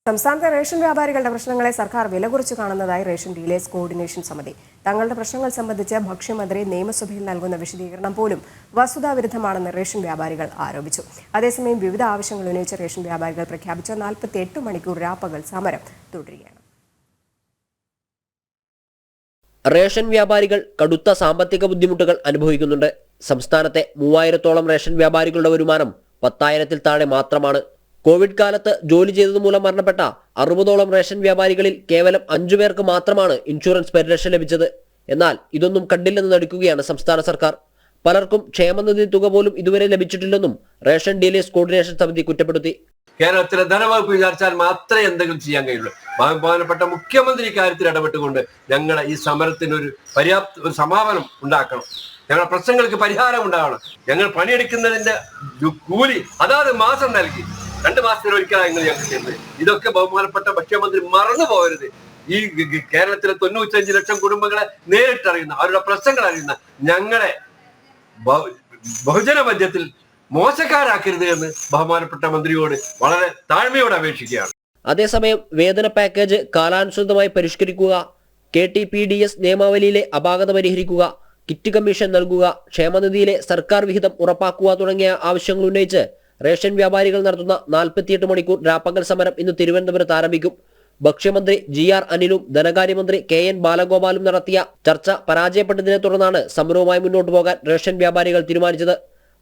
സംസ്ഥാനത്തെ റേഷൻ വ്യാപാരികളുടെ പ്രശ്നങ്ങളെ സർക്കാർ വിലകുറച്ച് കാണുന്നതായി റേഷൻ ഡീലേഴ്സ് കോർഡിനേഷൻ സമിതി. തങ്ങളുടെ പ്രശ്നങ്ങൾ സംബന്ധിച്ച് ഭക്ഷ്യമന്ത്രി നിയമസഭയിൽ നൽകുന്ന വിശദീകരണം പോലും വസ്തുതാവിരുദ്ധമാണെന്ന് റേഷൻ വ്യാപാരികൾ ആരോപിച്ചു. അതേസമയം വിവിധ ആവശ്യങ്ങൾ ഉന്നയിച്ച റേഷൻ വ്യാപാരികൾ പ്രഖ്യാപിച്ച 48 മണിക്കൂർ രാപ്പകൽ സമരം തുടരുകയാണ്. റേഷൻ വ്യാപാരികൾ കടുത്ത സാമ്പത്തിക ബുദ്ധിമുട്ടുകൾ അനുഭവിക്കുന്നുണ്ട്. സംസ്ഥാനത്തെ 3000-ഓളം റേഷൻ വ്യാപാരികളുടെ വരുമാനം 10,000-ൽ താഴെ മാത്രമാണ്. കോവിഡ് കാലത്ത് ജോലി ചെയ്തതുമൂലം മരണപ്പെട്ട 60ഓളം റേഷൻ വ്യാപാരികളിൽ കേവലം 5 പേർക്ക് മാത്രമാണ് ഇൻഷുറൻസ് പരിരക്ഷ ലഭിച്ചത്. എന്നാൽ ഇതൊന്നും കണ്ടില്ലെന്ന് നടിക്കുകയാണ് സംസ്ഥാന സർക്കാർ. പലർക്കും ക്ഷേമനിധി തുക പോലും ഇതുവരെ ലഭിച്ചിട്ടില്ലെന്നും റേഷൻ ഡീലേഴ്സ് കോർഡിനേഷൻ സമിതി കുറ്റപ്പെടുത്തി. കേരളത്തിലെ ധനവകുപ്പ് വിചാരിച്ചാൽ മാത്രമേ എന്തെങ്കിലും ചെയ്യാൻ കഴിയുള്ളൂ. ബഹുമാനപ്പെട്ട മുഖ്യമന്ത്രി ഇക്കാര്യത്തിൽ ഇടപെട്ടുകൊണ്ട് ഞങ്ങളെ ഈ സമരത്തിന് ഒരു സമാപനം ഉണ്ടാക്കണം. ഞങ്ങളുടെ പ്രശ്നങ്ങൾക്ക് പരിഹാരം ഉണ്ടാവണം. ഞങ്ങൾ പണിയെടുക്കുന്നതിന്റെ കൂലി അതാത് മാസം നൽകി 2 മാസത്തിലൊരിക്കലാണ് ഞങ്ങൾക്ക് ചെയ്യുന്നത്. ഇതൊക്കെ ബഹുമാനപ്പെട്ട മുഖ്യമന്ത്രി മറന്നു പോകരുത്. ഈ കേരളത്തിലെ 95 ലക്ഷം കുടുംബങ്ങളെ നേരിട്ടറിയുന്ന, അവരുടെ പ്രശ്നങ്ങൾ അറിയുന്ന ഞങ്ങളെ ബഹുജന മധ്യത്തിൽ മോശക്കാരാക്കരുത് എന്ന് ബഹുമാനപ്പെട്ട മന്ത്രിയോട് വളരെ താഴ്മയോടെ അപേക്ഷിക്കുകയാണ്. അതേസമയം വേതന പാക്കേജ് കാലാനുസൃതമായി പരിഷ്കരിക്കുക, KTPDS നിയമാവലിയിലെ അപാകത പരിഹരിക്കുക, കിറ്റ് കമ്മീഷൻ നൽകുക, ക്ഷേമനിധിയിലെ സർക്കാർ വിഹിതം ഉറപ്പാക്കുക തുടങ്ങിയ ആവശ്യങ്ങൾ ഉന്നയിച്ച് റേഷൻ വ്യാപാരികൾ നടത്തുന്ന 48 മണിക്കൂർ രാപ്പകൽ സമരം ഇന്ന് തിരുവനന്തപുരത്ത് ആരംഭിക്കും. ഭക്ഷ്യമന്ത്രി GR അനിലും ധനകാര്യമന്ത്രി KN ബാലഗോപാലും നടത്തിയ ചർച്ച പരാജയപ്പെട്ടതിനെ തുടർന്നാണ് സമരവുമായി മുന്നോട്ടു പോകാൻ റേഷൻ വ്യാപാരികൾ തീരുമാനിച്ചത്.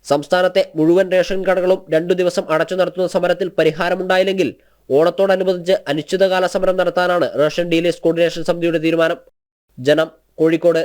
സംസ്ഥാനത്തെ മുഴുവൻ റേഷൻ കടകളും 2 ദിവസം അടച്ചു നടത്തുന്ന സമരത്തിൽ പരിഹാരമുണ്ടായില്ലെങ്കിൽ ഓണത്തോടനുബന്ധിച്ച് അനിശ്ചിതകാല സമരം നടത്താനാണ് റേഷൻ ഡീലേഴ്സ് കോർഡിനേഷൻ സമിതിയുടെ തീരുമാനം. ജനം, കോഴിക്കോട്.